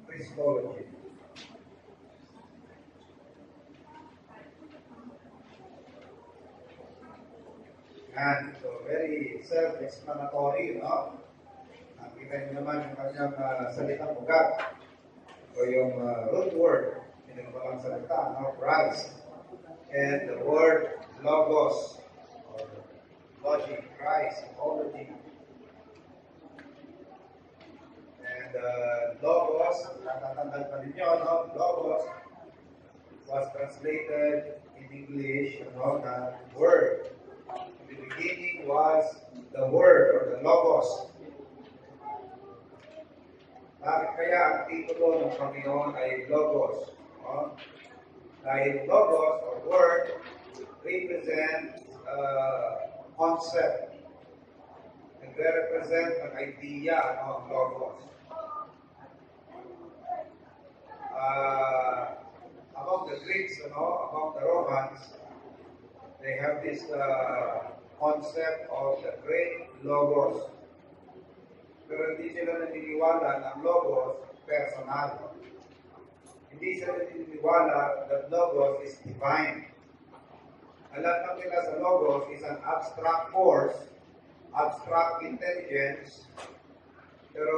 Christology. And so very self-explanatory, no? Nakita niyo naman yung kanyang salitang ugat o yung root word, pinagbalang salita, no? Christ. And the word logos or logic, Christ, ology. And logos, natatandaan pa ninyo, no? Logos was translated in English, the word. In the beginning was the word or the logos. Bakit kaya ang titulo ng Panginoon ay logos? No? Dahil logos or word represent concept. Nagre-represent ang idea ng logos. Among the Greeks, among the Romans, they have this concept of the great logos. Pero hindi sila naniniwala na ang logos personal. Hindi sila naniniwala that logos is divine. Alam lang nila sa logos is an abstract force, abstract intelligence, pero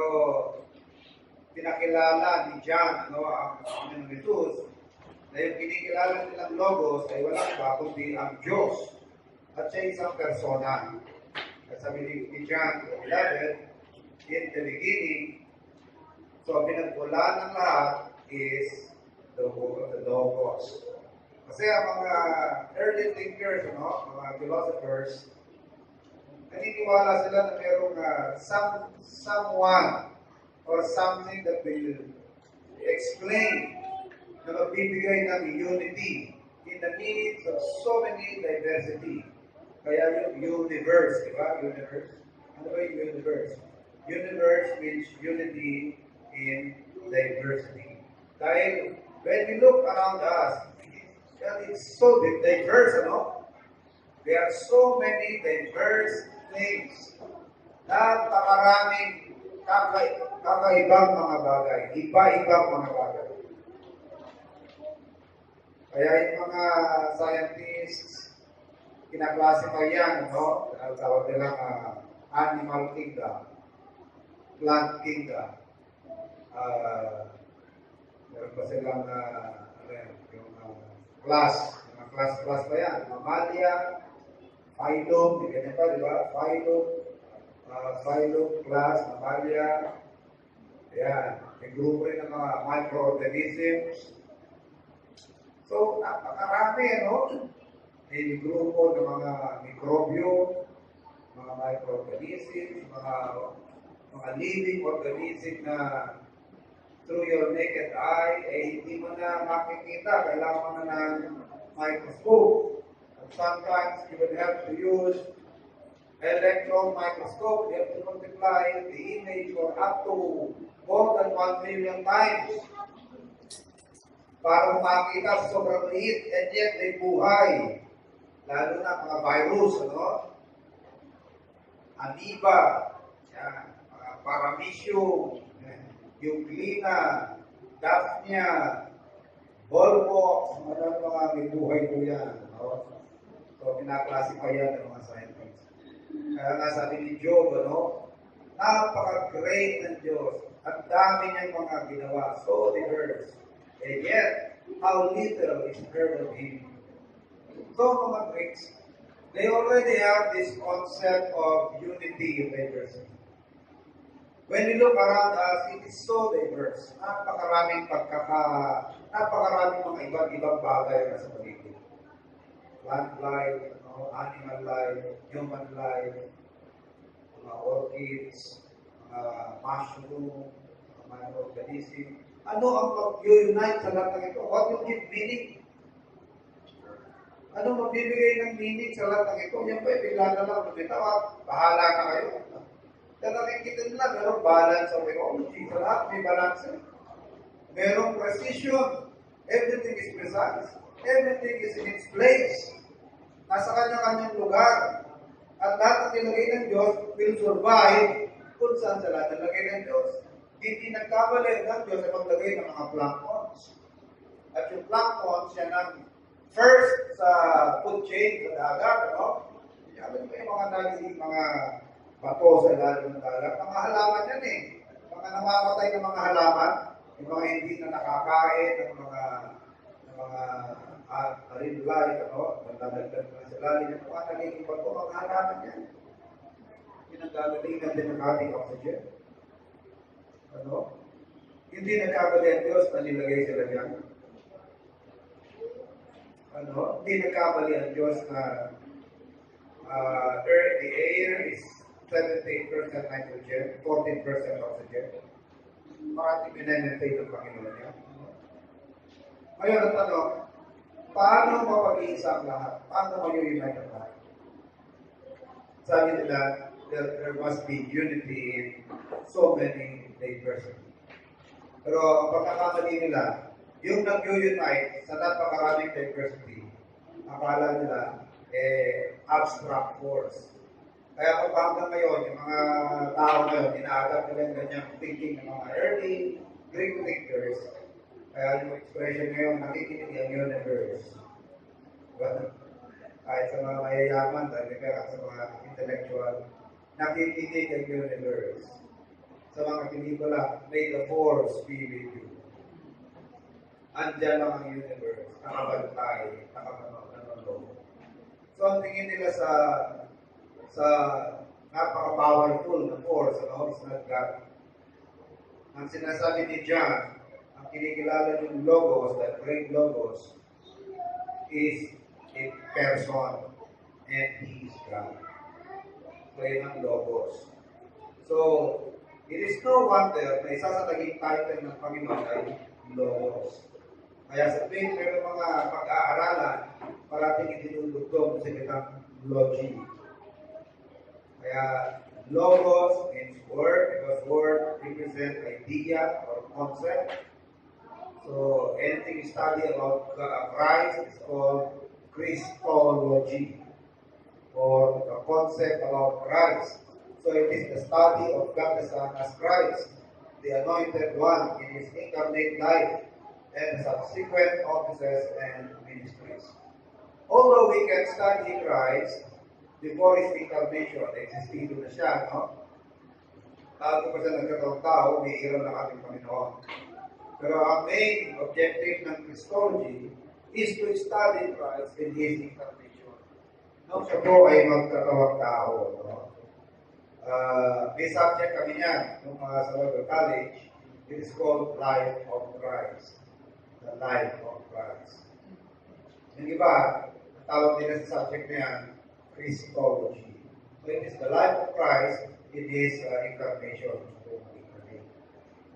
pinakilala ni John, ang Panginoon Jesus, na yung kinikilala nilang logos ay walang iba kundi ang Diyos at siya isang persona. At sabi ni John 11, in the beginning, so pinagpulaan ng lahat is the logos. Kasi ang mga early thinkers, mga philosophers, naniniwala sila na mayroong someone or something that will explain na magbibigay ng unity in the midst of so many diversity. Kaya yung universe, di ba? Universe. Ano ba yung universe? Universe means unity in diversity. Dahil when we look around us, it's so diverse, There are so many diverse things. Napakaraming kakaibang mga bagay. Iba-ibang mga bagay. Kaya yung mga scientists, kinaklasify yan, tawag nilang animal kingdom, plant kingdom. Meron pa silang yung class pa yan. Mamalia, phylum, ganyan pa, di ba? Phylum, class, mamalia. Ayan. May grupo rin ng mga microorganisms. So, napakarami, May grupo ng mga mikrobyo, mga microorganisms, mga living organism na through your naked eye, hindi mo na makikita. Kailangan mo na ng microscope. And sometimes you will have to use electron microscope. You have to multiply the image for up to more than 1 million times para makita sa sobrang liit, and yet may buhay. Lalo na mga virus, amoeba, mga paramecium, euglena, daphnia, volvox, mga may buhay po yan. So, pinaklasify yan ng mga scientists. Kaya nga sabi ni Job, napaka-great ng Diyos. Ang dami niyang mga ginawa, so diverse. And yet, how little is heard of Him. So, mga Greeks, they already have this concept of unity in diversity. When we look around us, it is so diverse. Napakaraming mga ibang bagay na sa paligid. Plant life, animal life, human life, mga orchids, mga mushroom, mga organism. Ano ang mag-unite sa lahat ng ito? What will give meaning? Ano magbibigay ng meaning sa lahat ng ito? Yan ba, bigla na lang lumitaw at bahala na kayo. Kaya nakikita nila, merong balance of ecology. Sa lahat may balance. Merong precision. Everything is precise. Everything is in its place. Nasa kanya-kanyang lugar. At lahat ng nilagay ng Diyos will survive kung saan sa lahat nilagay ng Diyos. Hindi nagkamali ng Diyos sa paglagay ng mga plankons. At yung plankons, yan ang first sa food chain sa dagat, no? Yan yung mga naging mga bato sa ilalim ng dagat. Mga halaman yan eh. Mga namamatay ng mga halaman, yung mga hindi na nakakain, ng mga arinulay, ano? Nagdadagdag na sa ilalim, yung mga naging bato, mga halaman yan. Pinagdadalinan din ng ating oxygen. Ano? Hindi nagkamali ang Diyos na nilagay sila dyan. Ano? Hindi nagkamali ang Diyos na earth, the air is 78% nitrogen, 14% oxygen. Parating pinag-maintain ng Panginoon niya. Ngayon ang tanong, paano mapag-iisa ang lahat? Paano mag-unite ang lahat? Sabi nila, there must be unity in so many diversity. Pero ang pagkakamali nila, yung nag-unite sa napakaraming diversity, akala nila, abstract force. Kaya kung hanggang ngayon, yung mga tao ngayon, inaagap nila yung ganyang thinking ng mga early Greek thinkers. Kaya yung expression ngayon, nakikinig ang universe. Kahit sa mga mayayaman, sa mga intellectual, nakikinig ang universe. Sa mga pelikula, may the force be with you. Andiyan lang ang universe, nakabantay, nakapanog. So, ang tingin nila sa napaka-powerful na force, ano, is not God. Ang sinasabi ni John, ang kinikilala yung Logos, that great Logos, is a person, and He is God. So, yun ang Logos. So, it is no wonder na isa sa naging title ng Panginoon ay Logos. Kaya sa tuwing meron mga pag-aaralan, parating itinulugtong sa kitang logi. Kaya Logos means word, because word represents idea or concept. So anything you study about Christ is called Christology, or the concept about Christ. So it is the study of God the Son as Christ, the anointed one in His incarnate life, and subsequent offices and ministries. Although we can study Christ before His incarnation, existido na siya, no? Bago pa siya nagkataong tao, may ilaw ng ating Panginoon. Pero ang main objective ng Christology is to study Christ in His incarnation. No, siya po ay magkatawang tao. No? May subject kami niyan nung sa Rogel College. It is called Life of Christ. The life of Christ. Yung iba, tawag nila sa subject na yan, Christology. So it is the life of Christ, it is incarnation.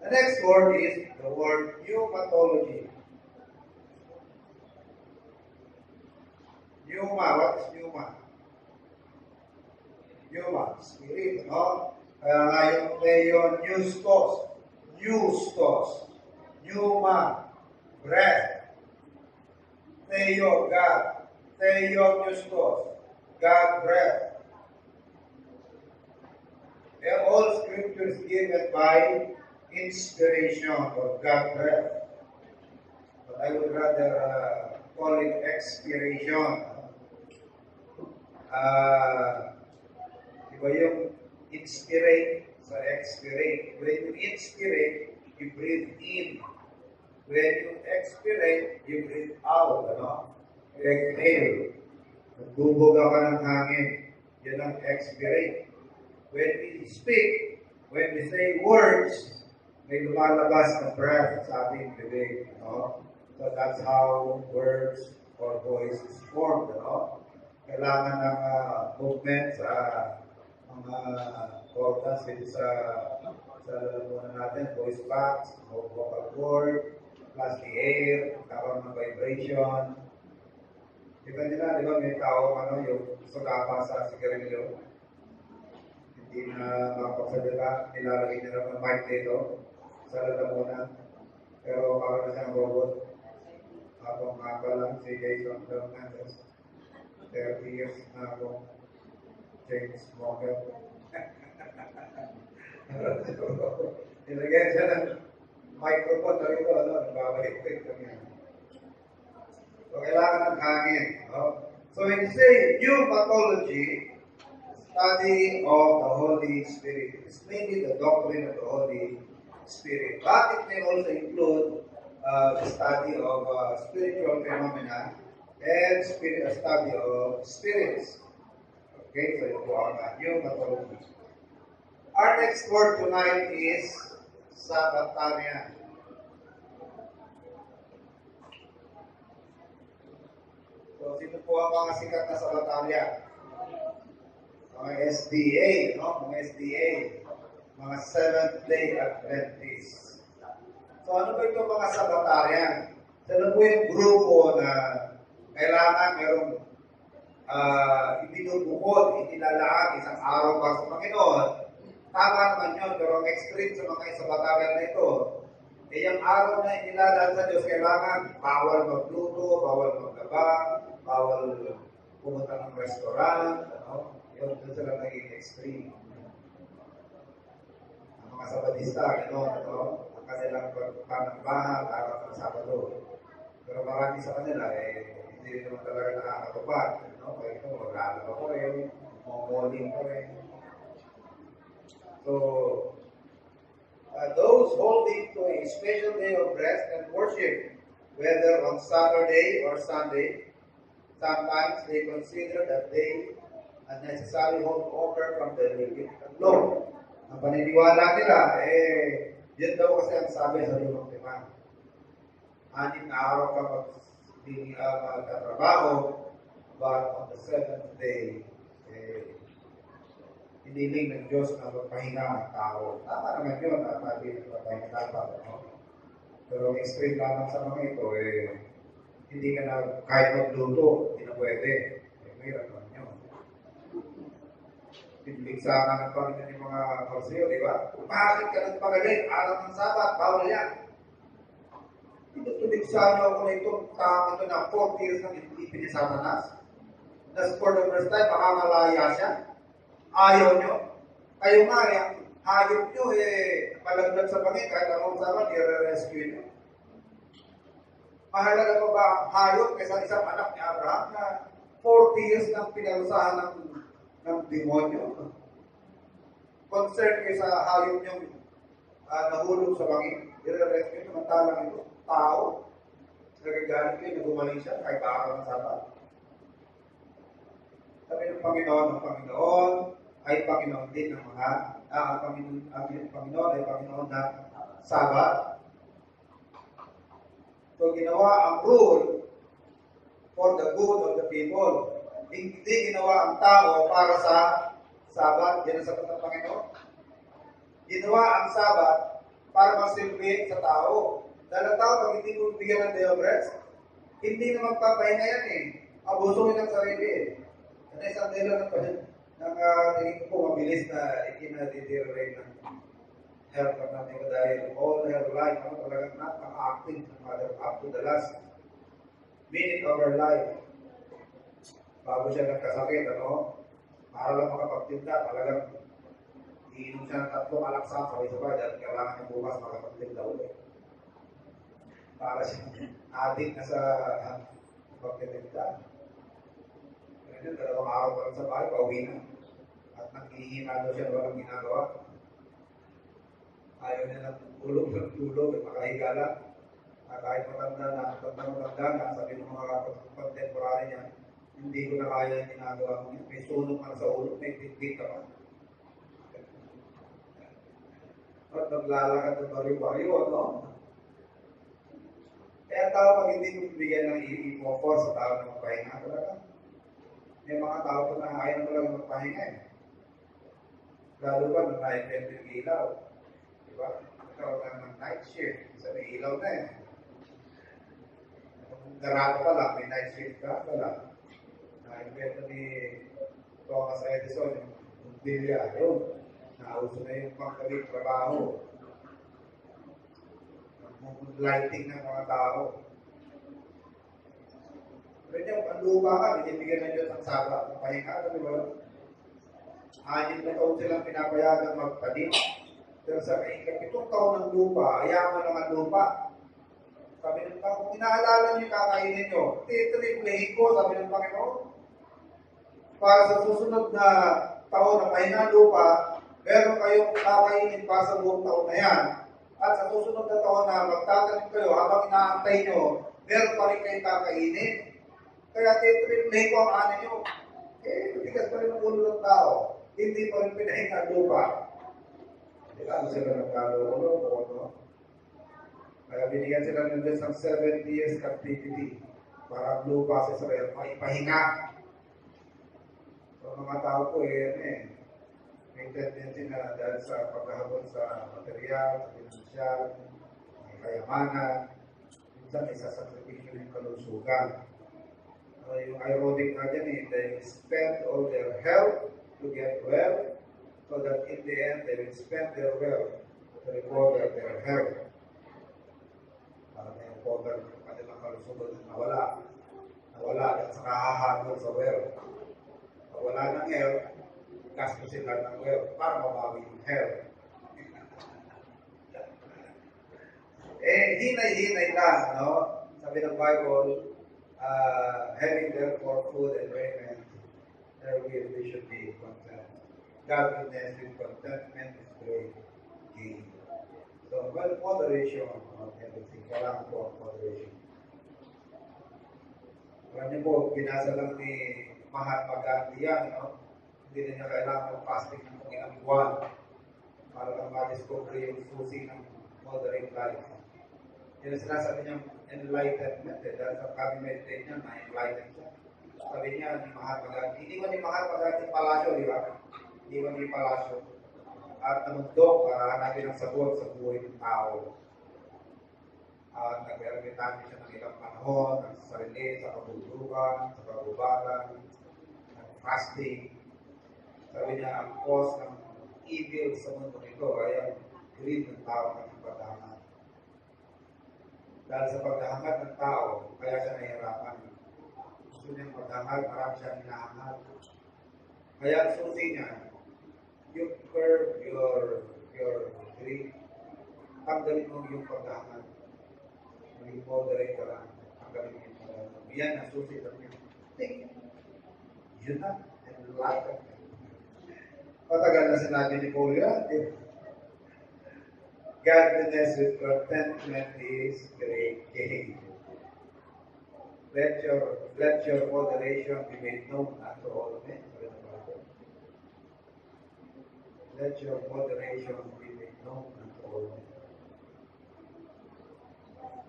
The next word is the word pneumatology. Pneuma, what is pneuma? Pneuma, spirit, no? Kaya nga yung neustos, pneuma, breath, Theo, God, Theo, neustos, God, breath. They are all scriptures given by inspiration of God breath. But I would rather call it expiration. Diba yung inspirate sa expirate? When you inspirate, you breathe in. When you expirate, you breathe out. Ano? Exhale. Nagbubuga ka ng hangin. Yan ang expirate. When we speak, when we say words, may lumalabas na breath sa ating bibig. No? So that's how words or voice is formed. No? Kailangan ng movement sa mga organs dito sa lalamunan natin, voice box, vocal cord, plus the air, karoon ng vibration. Kita nila, di ba, may tao, yung sugapa sa sigarilyo. Hindi na makapagsalita, nilalagay nila ng mic dito sa lalamunan. Pero para na siyang robot. Habang nga pa lang si Jason Fernandez. 30 years na akong chain smoker. Nilagyan siya ng microphone na ito, nababalik-balik kami. So, kailangan ng hangin. So, when you say pneumatology, study of the Holy Spirit. It's mainly the doctrine of the Holy Spirit. But it may also include the study of spiritual phenomena and study of spirits. Okay, so ito ang pneumatology. Our next word tonight is Sabbatarian. So, sino po ang mga sikat na Sabbatarian? Mga SDA, no? Mga SDA. Mga Seventh-day Adventists. So, ano ba ito mga Sabbatarian? So, ano po yung grupo na kailangan merong ibinubukod, inilalaan isang araw para sa Panginoon? Tama naman yun, pero ang extreme sa mga Sabbatarian na ito, yung araw na inilalaan sa Diyos, kailangan bawal magluto, bawal maglaba, bawal pumunta ng restaurant, yun sila naging extreme. Ang mga Sabatista, ang kanilang panambahan, araw ng Sabado. Pero marami sa kanila, hindi naman talaga nakakatupad. Kaya ito, maglalaba ko rin, mongolin ko rin. So, those holding to a special day of rest and worship, whether on Saturday or Sunday, sometimes they consider that day unnecessary holdover from the Levitical law. Ang paniniwala nila, yun daw kasi ang sabi sa limang lima. 6 na araw ka magtatrabaho, but on the 7th day, hiniling ng Diyos na magpahinga ang tao. Tama naman yun, natin magpahinga dapat. Pero ang extreme lamang sa mga ito, hindi ka na kahit magluto, hindi na pwede. Mayroon naman yun. Pinagsakan ng Panginoon yung mga Parsiyo, di ba? Bakit ka nagpagaling? Araw ng Sabat, bawal yan. Pinagsakan niyo ako na itong taong ito na 40 years nang ipinipin ni Satanas. Na for the first time, baka malaya siya. Ayaw nyo. Kayo nga, yung hayop nyo, malaglag sa pangin, kahit anong Sabat, i-rescue nyo. Mahalaga pa ba ang hayop kaysa isang anak ni Abraham na 40 years nang pinarusahan ng demonyo? Concern kayo sa hayop nyo nahulog sa bangin, i-rescue nyo, mantalang ito, tao. Nagagalit kayo, nagumaling siya, kahit araw ng Sabat. Sabi ng Panginoon ay Panginoon din ng mga, ang Panginoon ay Panginoon ng Sabat. So, ginawa ang rule for the good of the people. Hindi ginawa ang tao para sa Sabat. Yan ang sabat ng Panginoon. Ginawa ang Sabat para masilbi sa tao. Dahil ang tao, pag hindi mo bigyan ng day of rest, hindi na magpapahinga yan abusuin ng sarili Ano isang nila ng tingin ko mabilis na ikinadidirect ng health natin ko dahil all her life, talagang napaka-active ng mother up to the last minute of her life. Bago siya nagkasakit, para lang makapagtinda, talagang iinom siya ng 3 alaksa, sabay-sabay, dahil kailangan niya bukas makapagtinda ulit. Para siya adik na sa pagtitinda. Ganyan, 2 araw pa lang sa bahay, pauwi na. At naghihina daw siya na walang ginagawa. Ayaw niya ng tulog, makahiga lang. Kahit matanda na, sabi ng mga contemporary niya, hindi ko na kaya yung ginagawa mo niya. May sunog man sa ulo, may tit ka pa. At naglalakad ng bariw-bariw, Kaya tao, pag hindi mo bigyan ng i-offer sa tao na magpahinga talaga. May mga tao po na ayaw na talaga magpahinga Lalo pa nung na-invent yung ilaw. Diba? Nagkaroon lang ng night shift. Isa may ilaw na Kung garado pa lang, may night shift ka pa lang. Na-invent ni Thomas Edison, yung bilya, yun. Nauso na yung pangkalit trabaho. Lighting ng mga tao. Pero ang lupa ka, binibigyan ng Diyos ang Sabat. Pahinga, di ba? 6 na taon silang pinapayagang magtanim. Pero sa ikapitong taon ng lupa, ayaman ng lupa. Sabi ng Panginoon, kung inaalala niyo yung kakainin niyo, titriplahin ko, sabi ng Panginoon. Para sa susunod na taon na pahinang lupa, meron kayong kakainin para sa buong taon na yan. At sa susunod na taon na magtatanim kayo, habang inaantay nyo, meron pa rin kayong kakainin. Kaya titriplahin ko ang ani nyo. Tigas pa rin ang ulo ng tao. Hindi pa rin pinahinga ang lupa. Hindi ka sila nagkalulo, no? Kaya binigyan sila ng Diyos ng 70 years captivity para ang lupa sa Israel maipahinga. So mga tao po may tendency na dahil sa paghahabol sa material, sa financial, may kayamanan, minsan may sasakripisyo ng kalusugan. Yung ironic na dyan they spend all their health to get well, so that in the end they will spend their wealth to recover their health. Para may recover yung kanilang kalusugan na nawala at saka hahabol sa wealth. Wala ng health, gastusin lang ng wealth para mabawi yung health. Hinay-hinay lang, no? Sabi ng Bible, having therefore food and raiment, therewith we should be content. Godliness with contentment is great gain. So, moderation of everything. Kailangan po ang moderation. Alam niyo po, pinasa lang ni Mahatma Gandhi yan, no? Hindi na niya kailangan ng fasting ng ilang buwan para lang ma-discover yung susi ng moderate life. Yun ang sinasabi niyang enlightenment, dahil sa kami meditate niya, na-enlighten siya. Sabi niya ni Mahatma Gandhi, hindi man ni Mahatma Gandhi palasyo, di ba? Hindi man ni palasyo. At namundok para hanapin ang sagot sa buhay ng tao. At nag-ermitan siya ng ilang panahon, ng sarili, sa kabulugan, sa kagubaran, ng fasting. Sabi niya, ang cause ng evil sa mundo nito ay ang greed ng tao ng paghahangat. Dahil sa paghahangat ng tao, kaya siya nahihirapan. Gusto niyang paghahangat, marami siyang hinahangat. Kaya ang susi niya, you curb your greed. Tanggalin mo yung paghahangat. Maging moderate ka lang. Tanggalin mo yung paghahangat. Yan ang susi sa niya. Yun na. Enlightenment. Matagal na sinabi ni Paul yan. Godliness with contentment is great gain. Let your moderation be made known unto all men. Let your moderation be made known unto all men.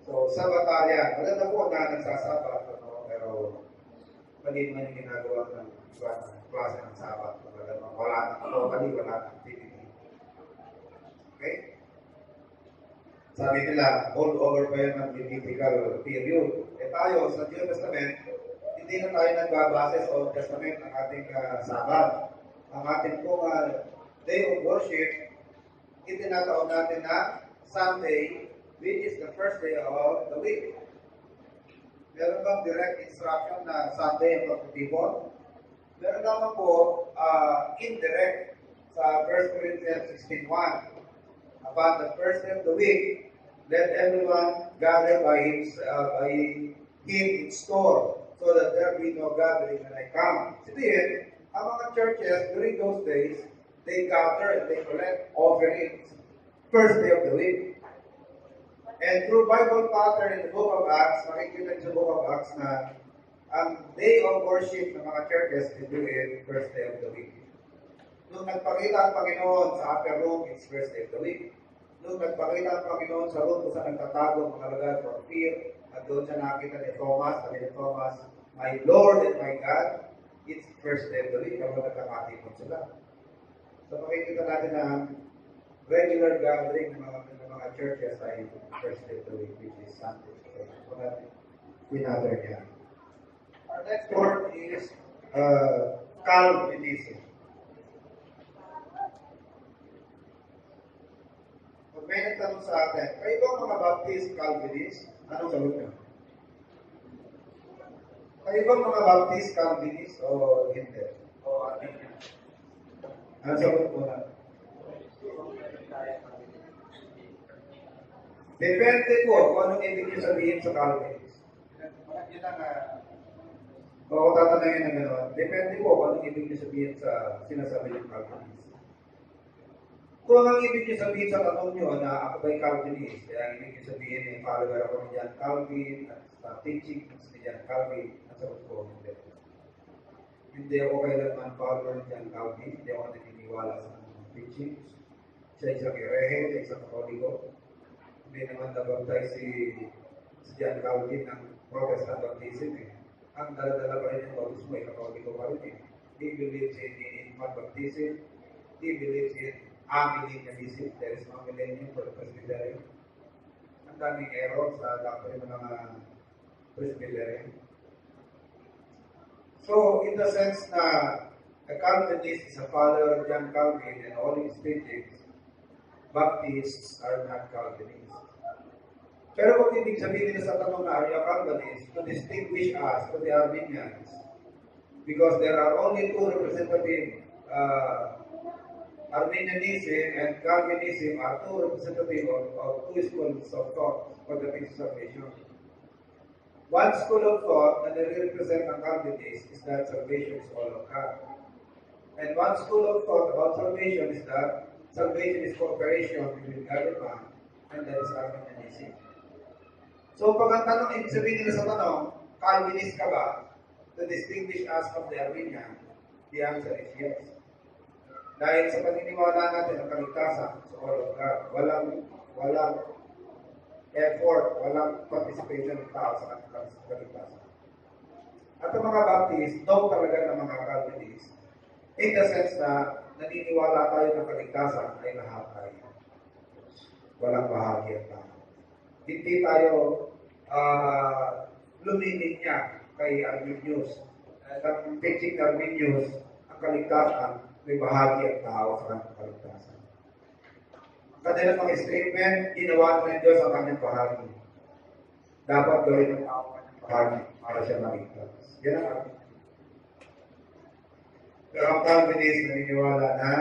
So, sabataryan. Wala na po na nagsasabat, pero mali naman yung ginagawa ng klase ng sabat. Wala na activity. Okay? Sabi nila, all over pa yan ng biblical period. Tayo, sa New Testament, hindi na tayo nagbabase sa Old Testament ng ating sabat. Ang ating pong day of worship, itinataon natin na Sunday, which is the first day of the week. Meron bang direct instruction na Sunday ang pagtitipon? Meron naman po indirect sa 1 Corinthians 16:1. Upon the first day of the week, let everyone gather by him in store, so that there be no gathering when I come. Sabihin, ang mga churches during those days, they gather and they collect offerings first day of the week. And through Bible pattern in the book of Acts, makikita sa book of Acts na ang day of worship ng mga churches is doing first day of the week. Nung nagpakita ang Panginoon sa upper room, it's first day of the week. Nung nagpakita ang Panginoon sa room kung saan nagtatago ang mga lugar for fear, at doon siya nakita ni Thomas, sabi ni Thomas, my Lord and my God, it's first day of the week, kapag nagkakatipon sila. So makikita natin na regular gathering ng mga churches ay first day of the week, which is Sunday. So natin pinather niya. Our next word is Calvinism. Pag may nagtanong sa atin, kayo ba mga Baptist Calvinist? Anong sagot niyo? Kayo ba mga Baptist Calvinist o hindi? O ano niya? Anong sagot mo na? Depende po kung anong ibig niyo sabihin sa Calvinist. Yun ang Oo, tatanungin na gano'n. Depende po kung anong ibig niyo sabihin sa sinasabi ng Calvinist. Kung ang ibig niyo sabihin sa tanong niyo na ako ba'y Calvinist, kaya ang ibig niyo sabihin ay follower ako ni John Calvin at sa teaching ni John Calvin at sa ko, hindi. Hindi ako kailanman follower ni John Calvin, hindi ako naniniwala sa teachings. Siya isang herehe, siya isang katoliko. Hindi naman nabaptize si John Calvin ng Protestant baptism eh. Ang dala-dala pa rin yung baptismo ay katoliko pa rin eh. He believes in infant baptism. He believes in amillennialism. There is no millennium for the Presbyterian. Ang daming error sa doctrine ng mga Presbyterian. So, in the sense na a Calvinist is a follower of John Calvin and all his teachings, Baptists are not Calvinists. Pero kung ibig sabihin nila sa tanong na are you a Calvinist, to distinguish us from the Arminians, because there are only two representative Arminianism and Calvinism are two representative of two schools of thought for the things of salvation. One school of thought that represents a Calvinist is that salvation is all of God. And one school of thought about salvation is that salvation is cooperation between God and man, and that is Arminianism. So pag ang tanong, ibig sabihin nila sa tanong, Calvinist ka ba? To distinguish us from the Arminian, the answer is yes. Dahil sa paniniwala natin ang kaligtasan sa all of God, walang effort, walang participation ng tao sa kaligtasan. At ang mga Baptist, no talaga ng mga Calvinist, in the sense na naniniwala tayo ng kaligtasan ay lahat tayo. Walang bahagi at tao. Hindi tayo lumilinya kay Arminius. Ang teaching ng Arminius, ang kaligtasan, may bahagi at tao sa kanyang kaligtasan. Ang kanilang mga statement, ginawa ng Diyos ang kanyang bahagi. Dapat gawin ng tao ang kanyang bahagi para siya maligtas. Yan ang Arminius. Pero ang Calvinist naniniwala na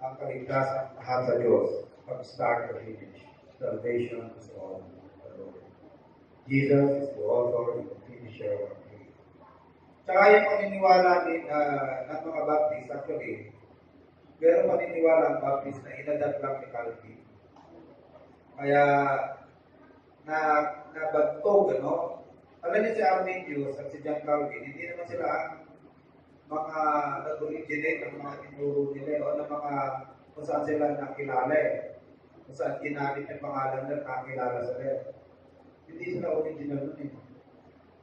ang kaligtasan lahat sa Diyos, from start to finish. Salvation is all the Lord. Jesus is the author and the finisher of faith. Tsaka yung paniniwala ng mga Baptist, actually, pero paniniwala ang Baptist na inadat lang ni Calvin. Kaya, nabagtog, ano? Alam niyo si Arminius at si John Calvin, hindi naman sila mga nag-originate ng mga tinuro nila o ng mga kung saan sila nakilala eh. Kung saan ginamit yung pangalan nila, nakilala sila. Hindi sila original nun eh.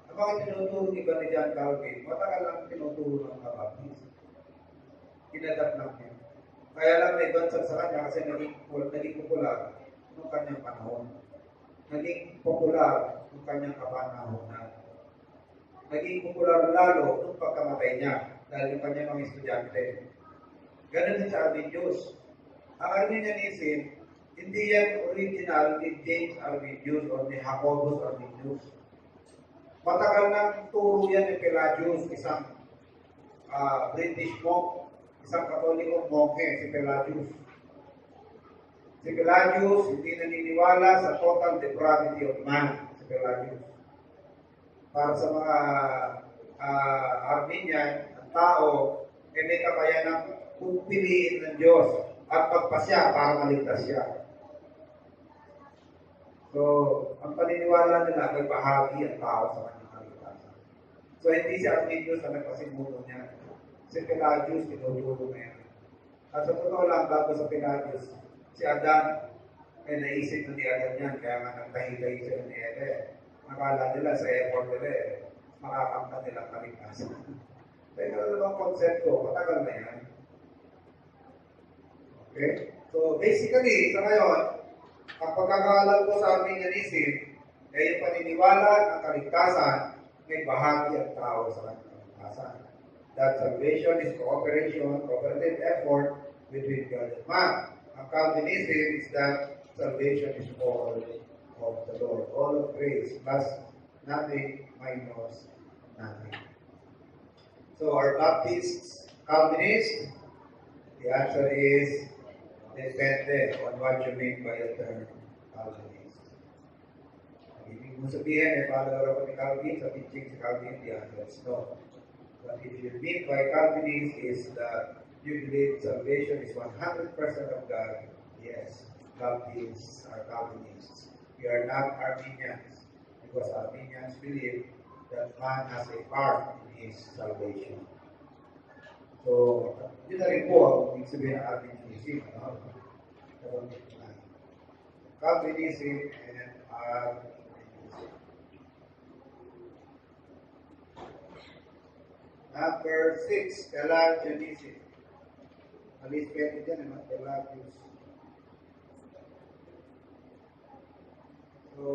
Ang mga tinuturo iba ni John Calvin, matagal lang tinuturo ng mga Baptist. Inadapt lang niya. Kaya lang may bansag sa kanya kasi naging popular nung kanyang panahon. Naging popular nung kanyang kapanahonan. Naging popular lalo nung pagkamatay niya dahil yung kanyang mga estudyante. Ganun din sa Arminius. Ang Arminianism, hindi yan original ni James Arminius o ni Jacobus Arminius. Matagal nang turo yan ni Pelagius, isang British monk, isang katolikong monke, si Pelagius. Si Pelagius hindi naniniwala sa total depravity of man, si Pelagius. Para sa mga Arminian, ang tao, may kakayanang piliin ng Diyos at pagpasya para maligtas siya. So, ang paniniwala nila ay bahagi ang tao sa kanyang kaligtasan. So, hindi si Arminius na nagpasimuno niya. Si Pelagius, tinuturo na yan. At sa totoo lang, bago sa Pelagius, si Adan, ay naisip na ni Adan yan, kaya nga nagtahi-tahi sila ni Ede. Nakala nila sa effort nila makakamta nilang kaligtasan. Kaya ano bang konsepto? Matagal na yan. Okay? So, basically, sa ngayon, ang pagkakaalam ko sa Arminianism ay yung paniniwala ng kaligtasan may bahagi ang tao sa kanyang kaligtasan. That salvation is cooperation, cooperative effort between God and man. Ang Calvinism is that salvation is all of the Lord, all of grace, plus nothing minus nothing. So, are Baptists Calvinists? The answer is depende on what you mean by the term Calvinist. Kung sabihin, follower ako ni Calvin, sa teaching si Calvin, the answer is no. But if you mean by Calvinist is that you believe salvation is 100% of God, yes, Calvinists are Calvinists. We are not Arminians, because Arminians believe that man has a part in his salvation. So, yun na rin po ang ibig sabihin ng Arminianism. No? Calvinism and Arminianism. Number 6, Pelagianism. Alis pwede dyan, Pelagius. So,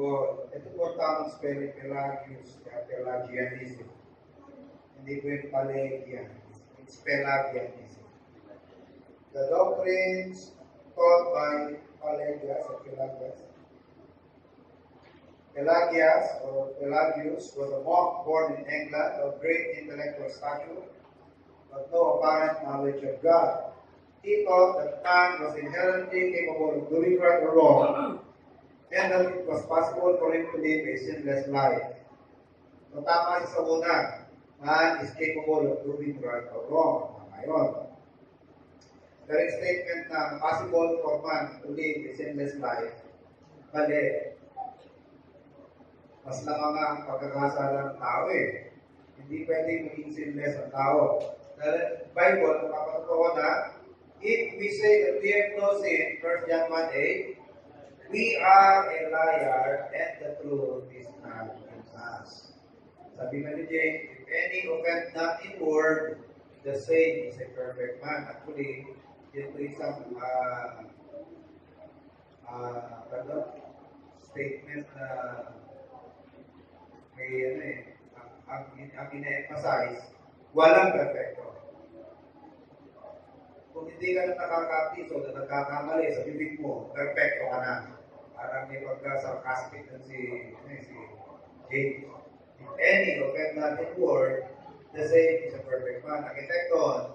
ito po tamang spelling, Pelagius, Pelagianism. Hindi po yung Pelagian. It's Pelagianism. The doctrines taught by Pelagius or Pelagius. Pelagius was a monk born in England of great intellectual stature, but no apparent knowledge of God. He thought that man was inherently capable of doing right or wrong, and that it was possible for him to live a sinless life. So tama siya sa una, man is capable of doing right or wrong. Ngayon, the statement na possible for man to live a sinless life, mali. Mas lamang ang pagkakasala ng tao eh. Hindi pwedeng maging sinless ang tao. Dahil Bible, napapatotoo na, if we say that we have no sin, 1 John 1:8, we are a liar and the truth is not in us. Sabi nga ni James, if any offend not in word, the same is a perfect man. Actually, yun po isang statement na may ang ina-emphasize, walang perfecto. Kung hindi ka na nakaka-piso na nagkakamali sa bibig mo, perfecto ka na. Parang may pagka-sarcastic na si James. If any offend not in word, the same is a perfect man. Ang epekto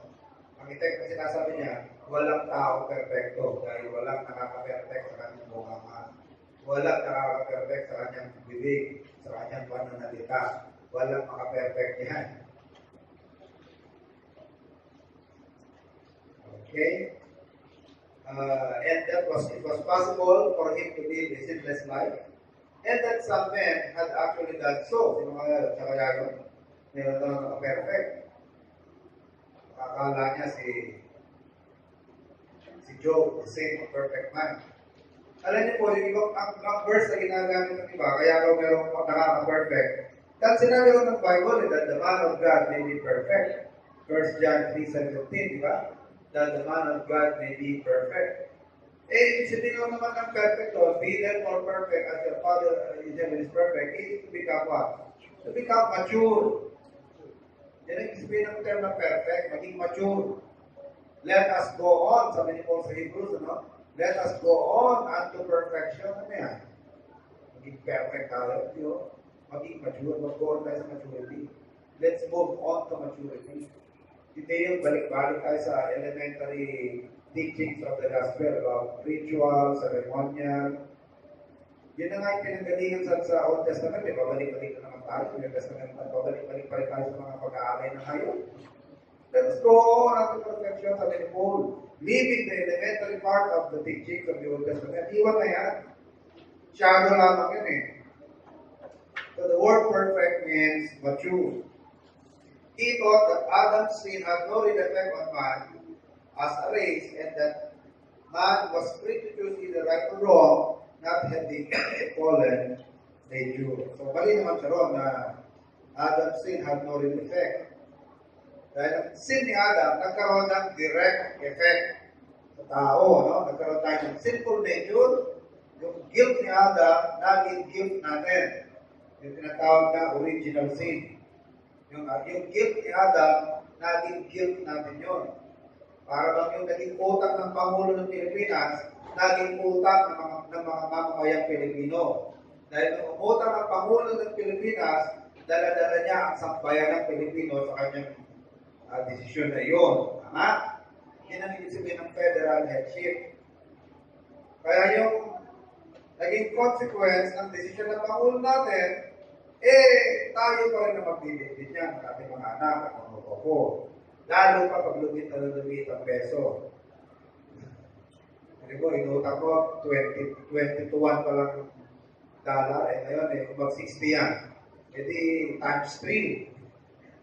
sinasabi niya, walang tao perfecto dahil walang nakaka-perfect sa kanyang bunganga. Walang nakaka-perfect sa kanyang bibig, sa kanyang pananalita. Walang maka-perfect yan. Okay? And it was possible for him to live a sinless life. And that some men had actually done so. Sino kaya yun? Meron daw naka-perfect. Akala niya si Job, the same perfect man. Alam niyo po, yung ibang ang verse na ginagamit ng iba, kaya daw merong nakaka-perfect. Dahil sinabi ko ng Bible, that the man of God may be perfect. 1 John 3:17, di ba? That the man of God may be perfect. Ibig sabihin naman ng perfect, be therefore perfect as your Father in heaven is perfect, is to become what? To become mature. Yan ang sabihin ng term na perfect, maging mature. Let us go on, sabi ni Paul sa Hebrews, ano? Let us go on unto perfection. Ano yan? Maging perfect tayo. Maging mature. Mag-go on tayo sa maturity. Let's move on to maturity. Hindi yung balik-balik tayo sa elementary teachings of the gospel about ritual, ceremonial. Yun na nga yung pinanggalingan sa Old Testament. Pabalik-balik na naman tayo. New Testament, pabalik-balik pa rin tayo sa mga pag-aalay na ngayon. Let's go on unto perfection, sabi ni Paul. Leaving the elementary part of the teachings of the Old Testament. Iwan na yan. Shadow lamang yan eh. So the word perfect means mature. He thought that Adam's sin had no real effect on man as a race, and that man was free to choose either right or wrong, not having a fallen nature. So mali naman siya ron na Adam's sin had no real effect. Dahil ang sin ni Adam, nagkaroon ng direct effect sa tao. No? Nagkaroon tayo ng sinful nature. Yung guilt ni Adam, naging guilt natin. Yung tinatawag na original sin. Yung guilt ni Adam, naging guilt natin yun. Para bang yung naging utang ng Pangulo ng Pilipinas, naging utang ng mga mamamayang Pilipino. Dahil nung utang ng Pangulo ng Pilipinas, dala-dala niya ang sambayan ng Pilipino sa kanyang desisyon na yun. Tama? Yan ang ibig sabihin ng federal headship. Kaya yung naging consequence ng desisyon ng Pangulo natin, tayo pa rin na magbibigit niyan ng ating mga anak at mga popo. Lalo pa pag lumit na lumit ang peso. Ano ko, inutang ko, 20 to 1 pa lang dollar, ngayon, kung mag-60 yan, times 3.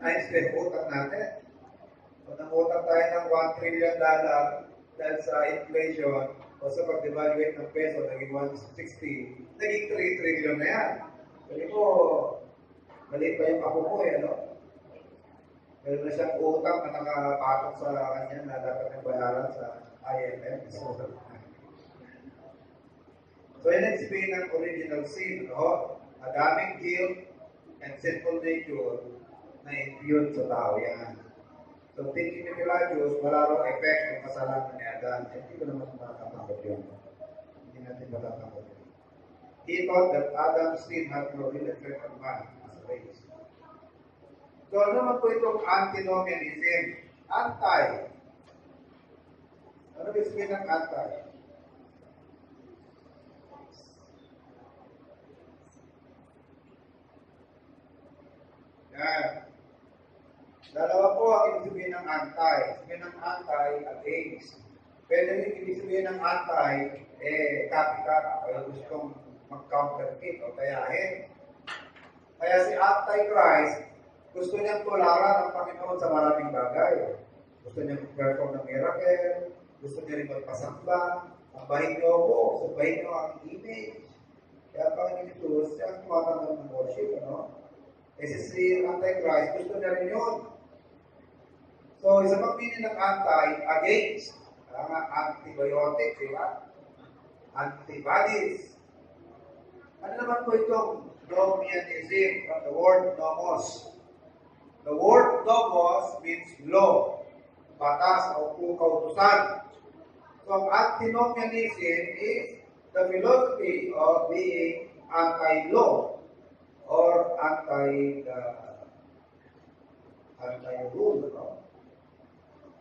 Times 3 utang natin. Kung nangutang tayo ng $1 trillion dahil sa inflation, o sa pag-devaluate ng peso, naging 160, naging 3 trillion na yan. Sabi ko, maliit pa yung ako ko ano? Meron na siyang utang na nakapatok sa kanya na dapat nang bayaran sa IMF. So, yan explain ang original sin, no? Adaming guilt and sinful nature na impute sa tao yan. So, thinking ni Pelagius, wala rin effect ng kasalanan ni Adam. Hindi ko naman matatanggap yun. Hindi natin matatanggap yun. He thought that Adam's sin had no real effect on man as a race. So, ano naman po itong antinomianism? Anti. Ano ba sabihin ng anti? Yan. Dalawa po ang ibig sabihin ng anti. Sabihin ng anti, against. Pwede rin ibig sabihin ng anti, copycat. Kaya gustong mag-counterfeit o kayahin. Kaya si Antichrist, gusto niyang tularan ang Panginoon sa maraming bagay. Gusto niyang perform ng miracle, gusto niya rin magpasamba, sambahin niyo ako, sambahin niyo ang image. Kaya Panginoon ito, siya ang tumatanggap ng worship, ano? Kasi si Antichrist, gusto niya rin yun. So, isa pang meaning ng anti, against. Antibiotic, di ba? Antibodies. Ano naman po itong Nomianism from the word nomos? The word nomos means law, batas o kautusan. So, ang antinomianism is the philosophy of being anti-law or anti-rule. No?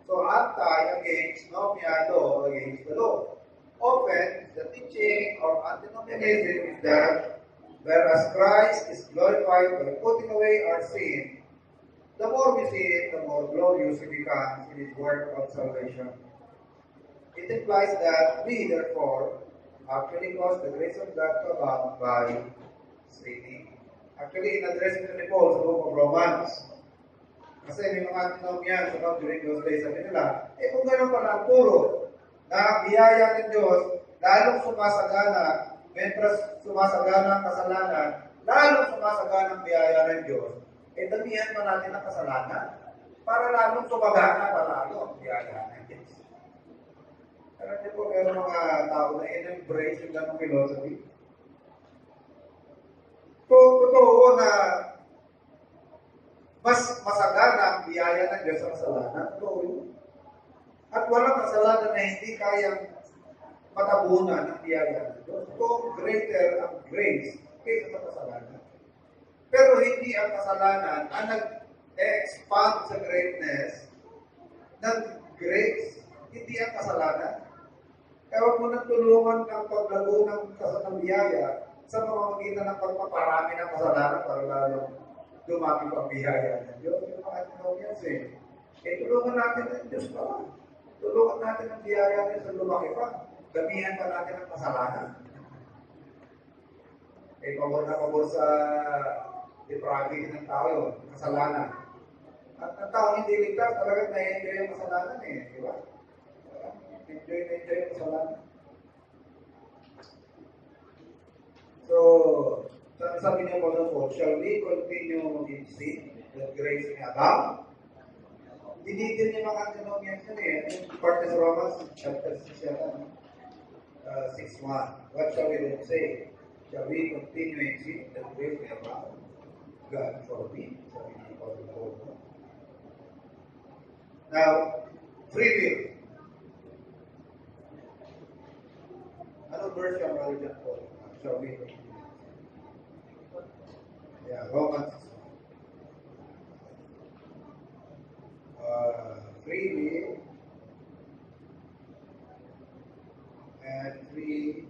So, anti against nomia, law against the law. Often, the teaching of antinomianism is that whereas Christ is glorified by putting away our sin, the more we see it, the more glorious He becomes in His work of salvation. It implies that we, therefore, actually cause the grace of God to abound by sinning. Actually, in-address ito ni Paul sa book of Romans. Kasi may mga antinomian sa during those days, sabi nila, kung gano'n pala ang turo, na biyaya ng Diyos, lalong sumasagana, mentras sumasagana ang kasalanan, lalong sumasagana ang biyaya ng Diyos, damihan pa natin ang kasalanan, para lalong sumagana pa lalo ang biyaya ng Diyos. Pero hindi po, meron mga tao na in-embrace yung ganong philosophy. So, totoo na mas masagana ang biyaya ng Diyos sa kasalanan. Totoo yun. At walang kasalanan na hindi kayang matabunan ng biyaya ng Diyos. So, greater ang grace kaysa sa kasalanan. Pero hindi ang kasalanan ang nag-expand sa greatness ng grace. Hindi ang kasalanan. Kaya huwag mo nang tulungan ng paglago ng biyaya sa pamamagitan ng pagpaparami ng kasalanan para lalong dumami ang biyaya ng Diyos. Yung mga antinomians tulungan natin ng Diyos pa. Tulungan natin ang biyaya natin sa lumaki pa. Gamihan pa natin ang kasalanan. Pabor na pabor sa depravity ng tao yun, kasalanan. At ang tao hindi ligtas, talagang na-enjoy yung kasalanan di ba? Enjoy yung kasalanan. So, sabi niya po, shall we continue in sin that grace may abound? Dinigil niya mga antinomians yun part of Romans chapter 6, 6:1. What shall we then say? Shall we continue in sin that grace may abound? God forbid. Sabi niya Paul. Now, free will. Anong verse yung mga dyan po? Shall we continue? Yeah, Romans. Free will and free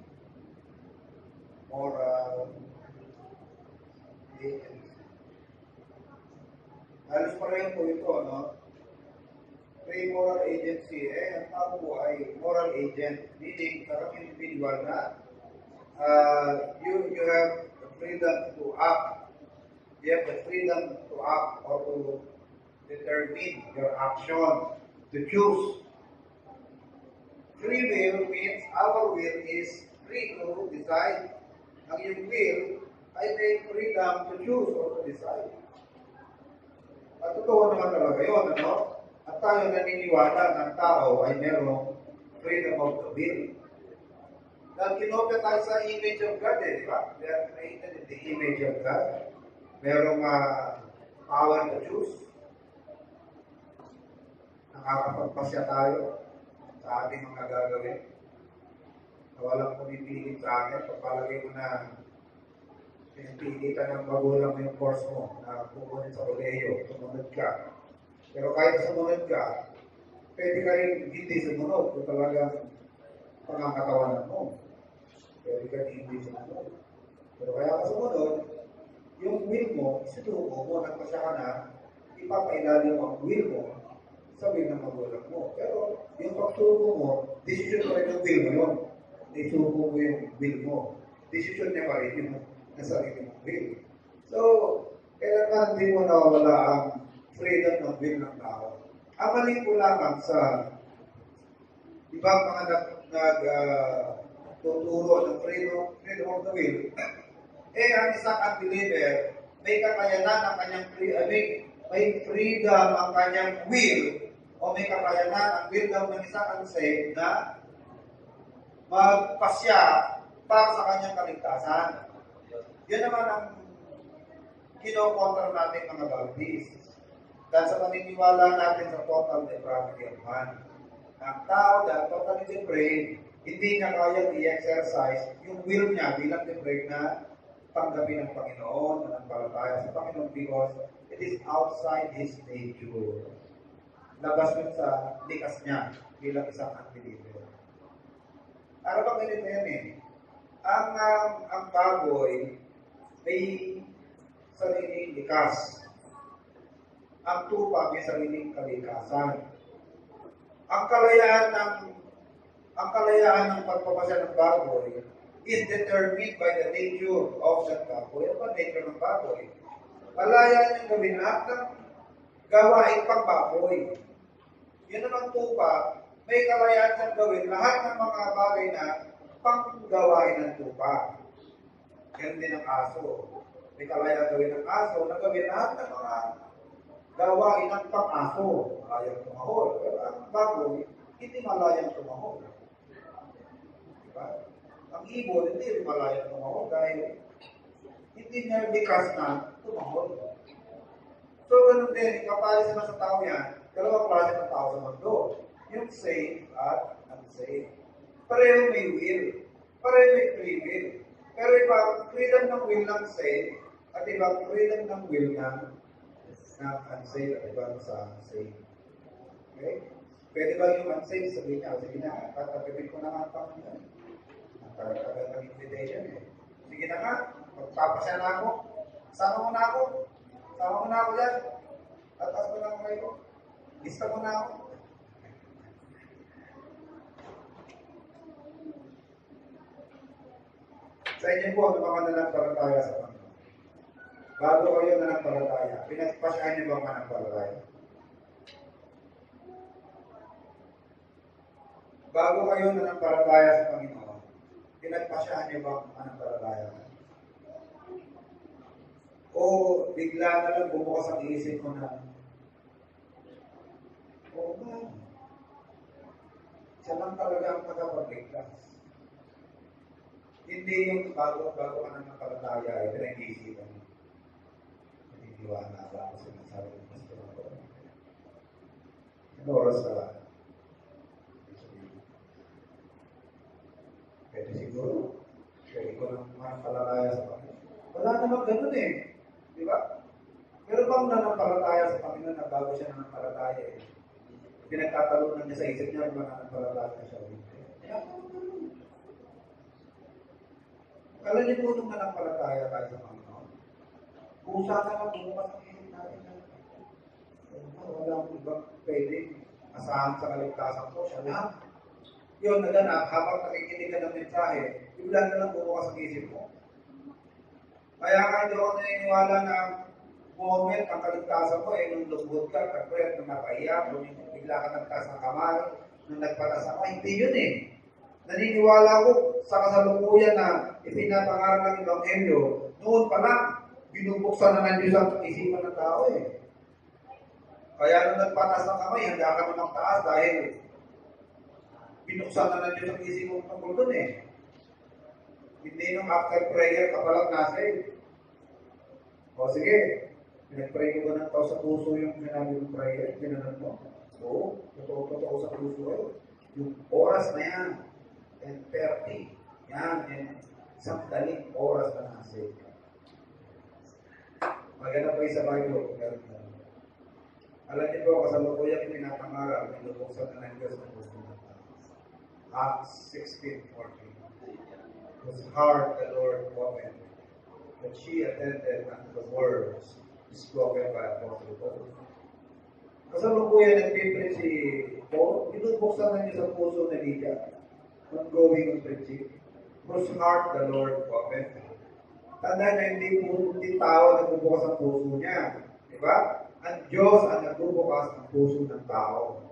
halos pareho po ito, no? May moral agency, ang tao po ay moral agent, meaning parang individual na you have the freedom to act. You have the freedom to act or to determine your action, to choose. Free will means our will is free to decide. Ang yung will ay may freedom to choose or to decide. At totoo naman talaga yun, ano? At tayo naniniwala ng tao ay merong freedom of the will. Dahil kinopya tayo sa image of God, di ba? We are created in the image of God. Merong power to choose. Nakakapagpasya tayo sa ating mga gagawin. Na walang pumipilit sa akin, papalagay mo na pinipili ka ng magulang mo yung course mo na pupunit sa kolehiyo, sumunod ka. Pero kahit sumunod ka, pwede ka rin hindi sumunod kung talagang pangangatawanan mo. Pwede ka rin hindi sumunod. Pero kaya ka sumunod, yung will mo, sinuko mo, nagpasya ka na, ipapailalim ang will mo sa will ng magulang mo. Pero yung pagsuko mo, decision pa rin yung will mo yun. Isuko mo yung will mo. Decision niya pa rin yung nasa sarili mong will. So, kailangan hindi mo nawawala ang freedom ng will ng tao. Ang mali po lamang sa ibang mga tuturo ng freedom of the will, ang isang unbeliever, may kakayanan ang kanyang may freedom ang kanyang will o may kakayanan ang will daw ng isang unsaved na magpasya para sa kanyang kaligtasan. Yan naman ang kinokontra natin mga Baptists. Dahil sa paniniwala natin sa total depravity of man. Ang tao dahil totally depraved, hindi niya kaya i-exercise yung will niya bilang depraved na tanggapin ng Panginoon, nanampalataya sa Panginoon because it is outside His nature. Labas yun sa likas niya bilang isang unbeliever. Ano bang ganito yan eh? Ang baboy may sariling likas. Ang tupa may sariling kalikasan. Ang kalayaan ng pagpapasya ng baboy is determined by the nature of that baboy. Ano ba nature ng baboy? Malaya niyang gawin lahat ng gawain pang baboy. Yun naman tupa, may kalayaan niyang gawin lahat ng mga bagay na pang-gawain ng tupa. Ganun din ang aso. May kalayaan gawin ng aso na gawin lahat ng mga gawain ng pang-aso. Malayang tumahol. Pero ang baboy, hindi malayang tumahol. Diba? Ang ibon, hindi rin malayang tumahol dahil hindi niya likas na tumahol. So, ganun din, kapayas naman sa tao yan, dalawang klase ng tao sa mundo. Yung saved at unsaved. Pareho may will. Pareho may free will. Pero ibang freedom ng will ng saved at ibang freedom ng will ng unsaved at ibang sa saved. Okay? Pwede ba yung unsaved sabihin niya, sige na, tatapipin ko na nga ang Panginoon. Nagkakagal ng invitation eh. Sige na nga, magpapasya na ako. Sama mo na ako. Sama mo na ako dyan. Tatas mo na ako kayo. Lista mo na ako. Sa inyo po, ang mga nanampalataya sa Panginoon. Bago kayo nanampalataya, pinagpasyahan niyo ba ang nanampalataya? Bago kayo nanampalataya sa Panginoon, pinagpasyahan niyo ba ang nanampalataya? O bigla na lang bumukas ang isip mo na, oo nga, siya lang talaga ang tagapagligtas. Hindi yung bago ka nanampalataya ay pinag-iisipan mo. Naniniwala ba ako sinasabi ng pastor ako? Ano oras ka lang? Pwede siguro. Pwede ko nang manampalataya sa Panginoon. Wala namang ganun eh. Di ba? Pero bang nanampalataya sa Panginoon na bago siya nanampalataya eh? Pinagtatalunan niya sa isip niya kung nanampalataya siya o hindi. Kala niyo po nung nanampalataya tayo sa Panginoon. Kung saan naman bumukas ang isip natin. Wala akong ibang pwede asahan sa kaligtasan ko. Siya lang. Yun, naganap, habang nakikinig ka ng mensahe, bigla na lang bumukas ang isip mo. Kaya nga hindi ako naniniwala na moment ang kaligtasan mo, nung lubot ka, nagpuyat, nung napaiyak, nung bigla ka nagtaas ng kamay, nung nagpatas ako, hindi yun eh. Naniniwala ko sa kasalukuyan na ipinapangaral ng Ebanghelyo, noon pa lang, binubuksan na ng Diyos ang isipan ng tao eh. Kaya nung nagpatas ng kamay, handa ka na magtaas dahil binuksan na ng Diyos ang isipan ng tungkol doon eh. Hindi nung after prayer ka palang nasa o sige, pinag-pray ko ba ng tao sa puso yung sinabi ng prayer? Ginanon mo? Oo, totoo sa puso yun. Yung oras na yan, 10:30, yan, isang daling oras na nasa. Maganda pa yung sa Bible. Alam niyo po, kasalukuyan pinapangaral, nilubuksan na ng Diyos ng puso ng tao. Acts 16:14. Whose heart the Lord opened, that she attended unto the words spoken by Apostle Paul. Kasalukuyan nag-preach si Paul, binubuksan na niya sa puso na Lydia, ongoing on preaching. Whose heart the Lord opened. Tandaan na hindi tao nagbubukas ang puso niya. Diba? Ang Diyos ang nagbubukas ang puso ng tao.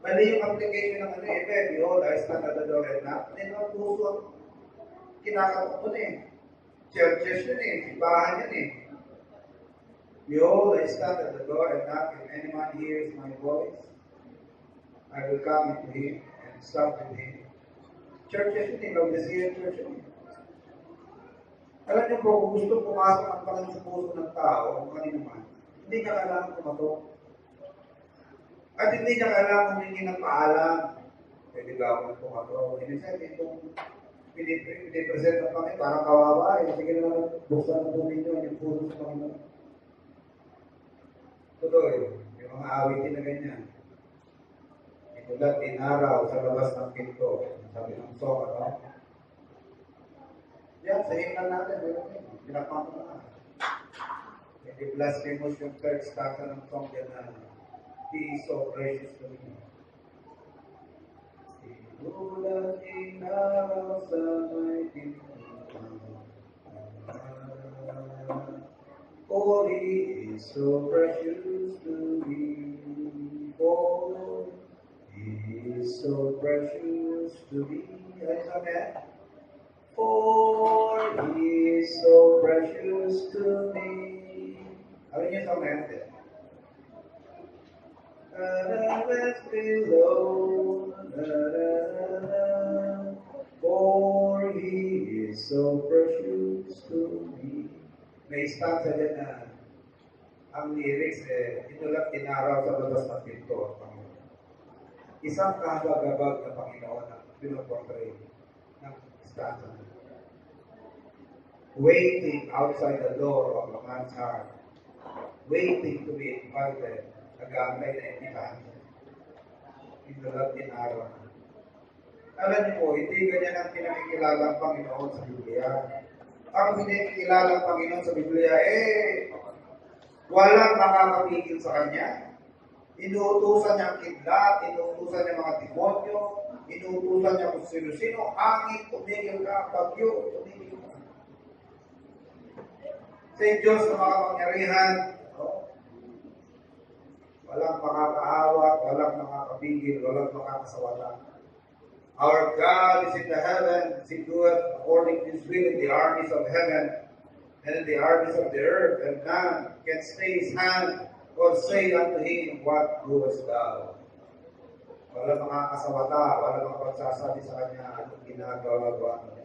Mali yung application ng behold, I stand at the door and knock. Hindi naman puso ang kinakatok mo Churches yun simbahan yun Behold, I stand at the door and knock, if any man hears my voice, I will come into him and sup with him. Churches yun Laodicean church yun Alam niyo po, kung gusto pumasok ang palang sa puso ng tao, kung kanino man, hindi niya kailangan kumatok. At hindi niya kailangan humingi ng paalam. Pwede ba ako pumatok? Hindi sabi, kung pinipresent ng Panginoon, parang kawawa sige na lang, buksan ng ninyo yung puso sa Panginoon. Totoo yung mga awitin na ganyan. Itulat inaraw sa labas ng pinto. Sabi ng song, yan, sa himnan natin, pinapang ko na. Hindi blasphemous yung third stanza ng song yan na He is so precious to me. Itulat inaraw sa may pinto. For He is so precious to me. For He is so precious to me. Ano sabi For He is so precious to me. Alam niyo sa natin? Below, for He is so precious to me. May stanza din na ang lyrics inulat inaraw sa labas ng pinto. Isang kahagagabag na Panginoon ang pinoportray ng stanza. Waiting outside the door of a man's heart, waiting to be invited, nag-aantay na imbitahan niya. Inulat inaraw. Alam niyo po, hindi ganyan ang pinakikilala ng Panginoon sa Biblia. Ang pinakikilala ng Panginoon sa Biblia, walang makakapigil sa Kanya. Inuutusan niya ang kidlat, inuutusan niya mga demonyo, inuutusan niya kung sino-sino, hangin, tumigil ka, bagyo, tumigil ka. Sa Diyos na makapangyarihan, walang makakaawat, walang makakapigil, walang makakasawatan. Our God is in the heavens, He doeth according to His will in the armies of heaven and in the armies of the earth, and none can stay His hand or say unto Him, What doest thou? Walang makakasawata, walang makapagsasabi sa Kanya anong ginagawa niya.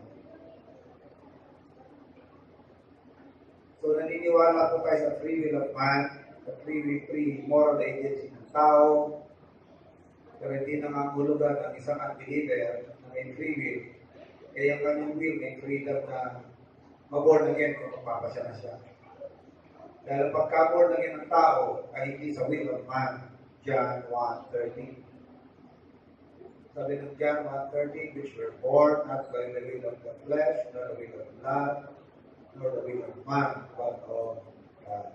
So naniniwala po tayo sa free will of man, sa free moral agency ng tao, pero hindi nangangulugan ang isang unbeliever na may free will. Kaya ang kanyang will may freedom na maborn again kung magpapasya na siya. Dahil pagka-born again ng tao ay hindi sa will of man. John 1:13. Sabi ng John 1:13, which were born not by the will of the flesh, nor the will of blood, nor the will of man, but of God.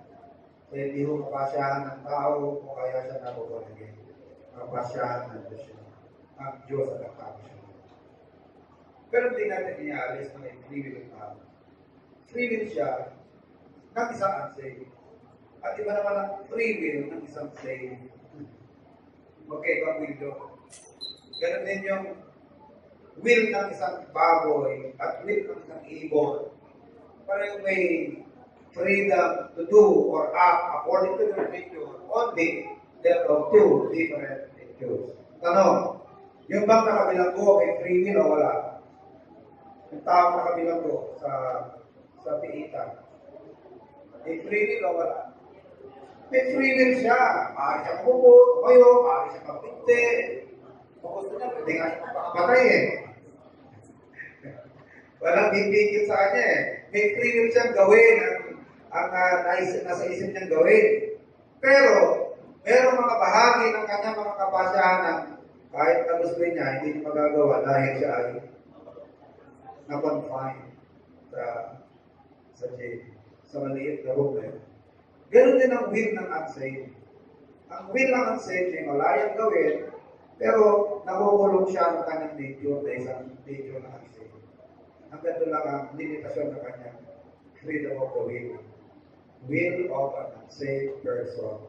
hindi ho kapasyahan ng tao o kaya siya nabubuligin. Kapasyahan ng Diyos siya. Ang Diyos at ang tao siya. Pero hindi natin inialis na may free will ng tao. Free will siya ng isang unsaved. At iba naman ang free will ng isang saved. Magkaibang will doon. Ganun din yung will ng isang baboy at will ng isang ibon. Parang may freedom to do or act according to their nature. Only there are two different natures. Tanong, yung bang nakabilang ko may free will o wala? Yung tao nakabilang ko sa piitan. May free will o wala? May free will siya. Maaari siya kumupot, kayo, maaari siya kapinte. Kung gusto niya, pwede nga siya magpapatay eh. Walang bibigil sa kanya eh. May free will siyang gawin ang nasa isip niyang gawin. Pero, merong mga bahagi ng kanyang mga kapasyahan kahit na gusto niya, hindi niya magagawa dahil siya ay na-confine sa jail, sa maliit na room na yun. Ganun din ang will ng unsaved. Ang will ng unsaved ay malayang gawin, pero nakukulong siya ng kanyang nature na isang nature ng unsaved. Ang ganito lang ang limitasyon ng kanyang freedom of the will. Will of an unsaved person.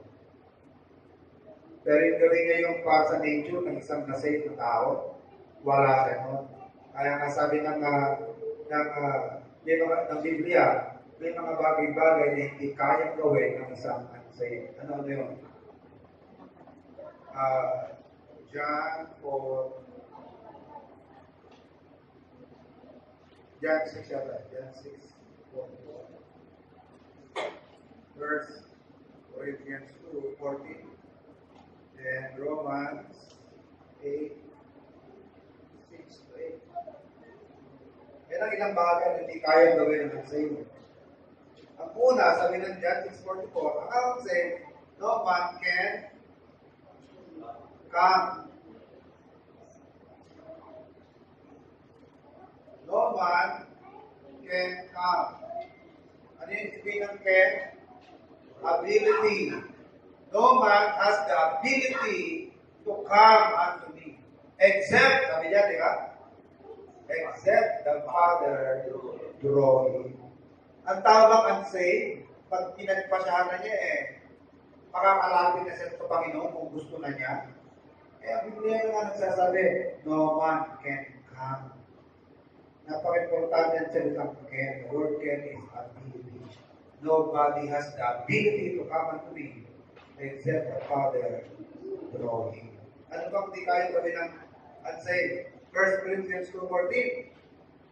Pero yung gawin niya yung para sa nature ng isang na-saved na tao, wala siya nun. Kaya nga sabi ng Biblia, may mga bagay-bagay na hindi kayang gawin ng isang unsaved. Ano yun? John 6, John 6, verse Corinthians 2:14, and Romans 8:6-8. Yan ang ilang bagay na hindi kayang gawin ng unsaved. Ang una, sabi ng John 6:44, ang unsaved, no man can come. No man can come. Ano yung sabihin ng can? Ability. No man has the ability to come unto me. Except, sabi niya, di ba? Except the Father draw him. Ang tawag unsaved, pag pinagpasyahan na niya makakalapit na siya sa Panginoon kung gusto na niya. Kaya Biblia nga nagsasabi, no man can come. Napaka-importante ang salitang can. The word can is ability. Nobody has the ability to come unto me except the Father draw him. Ano bang di kaya gawin ng unsaved? 1 Corinthians 2:14,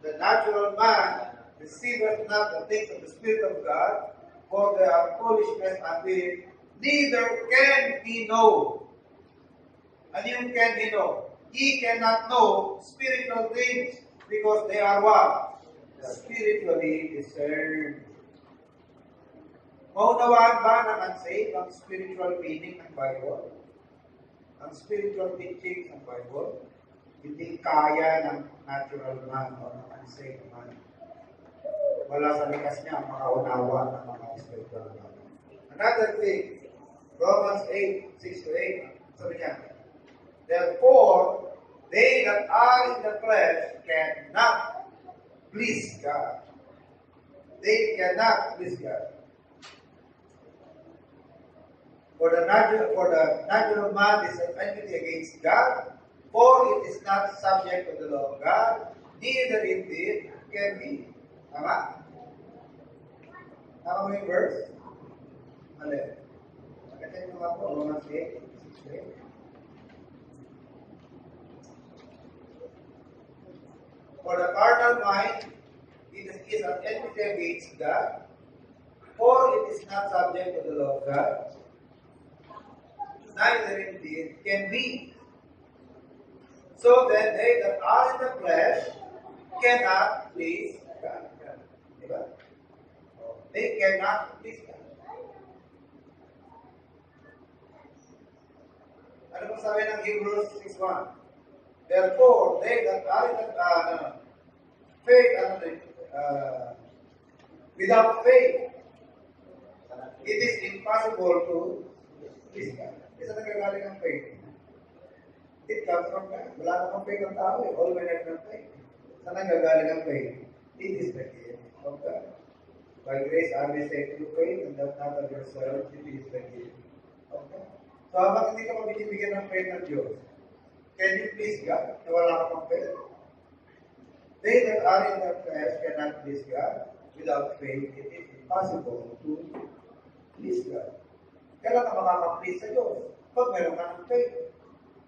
the natural man receiveth not the things of the Spirit of God, for they are foolishness unto him, neither can he know. Ano yung can he know? He cannot know spiritual things because they are what? Spiritually discerned. Maunawaan ba ng unsaved ang spiritual meaning ng Bible? Ang spiritual teaching ng Bible? Hindi kaya ng natural man o ng unsaved man. Wala sa likas niya ang makaunawa ng mga spiritual man. Another thing, Romans 8:6-8, sabi niya, therefore, they that are in the flesh cannot please God. They cannot please God. For the natural man is an enmity against God, for it is not subject to the law of God, neither indeed can be. Tama? Tama mo yung verse? Alin? Pagkatin mo nga po, Romans 8. For the carnal mind, it is an enmity against God, for it is not subject to the law of God, neither indeed can be. So then, they that are in the flesh cannot please God. Diba? They cannot please God. Ano po sabi ng Hebrews 6:1? Therefore, they that are in the faith, without faith, It is impossible to please God. Isa nagagaling ang faith. It comes from God. Wala namang faith ng tao eh. All men have not faith. Saan nagagaling ang faith? It is the gift of God. By grace are we saved through faith, and that not of yourself, it is the gift of God. So habang hindi ka mabibigyan ng faith ng Diyos, can you please God na wala ka pang faith? They that are in the flesh cannot please God. Without faith, it is impossible to please God. Kailan ka makaka-please sa Diyos? Pag meron ka ng faith.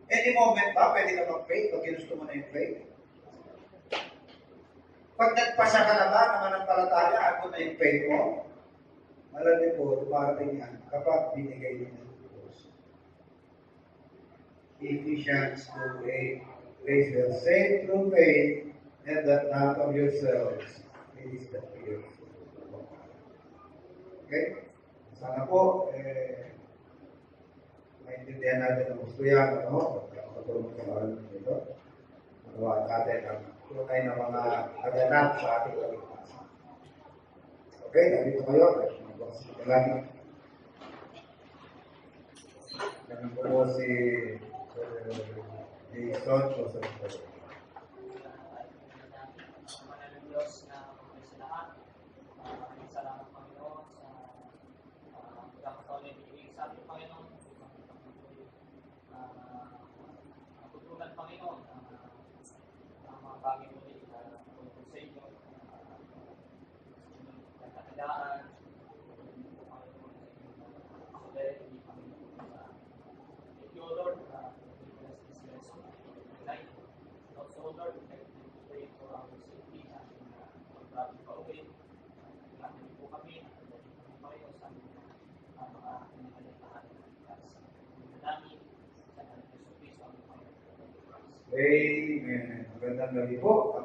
Any moment ba, pwede ka mag-faith pag ginusto mo na yung faith? Pag nagpasya ka na ba, namanampalataya, ako na yung faith mo, malali po, dumarating yan kapag binigay niya ng Diyos. Ephesians 2:8, praise you are saved through faith, and that not of yourselves, it is the gift of God. Okay? Sana po, maintindihan natin ang gusto yan, ano? Pagkakatulong sa mga nito. Magawa natin ang tunay na mga naganap sa ating kaligtasan. Okay, nandito kayo. Salamat. Ganun po si Jason Joseph. Diyos na magpapalala sa lahat. Salamat Panginoon sa pagkakataon na ibigay sa ating Panginoon. Natutunan Panginoon ang mga bagay mo rin na tungkol sa inyo. Nagkakadaan, Panginoon, hindi Panginoon sa thank you, Lord, bless this lesson tonight. Also, Lord, pray for our safety at pag-travel pa uwi. Natin po kami at nagdating kami kayo sa mga pinagalitaan namin sa Kristo Kristo ang Panginoon. Amen. Magandang gabi po.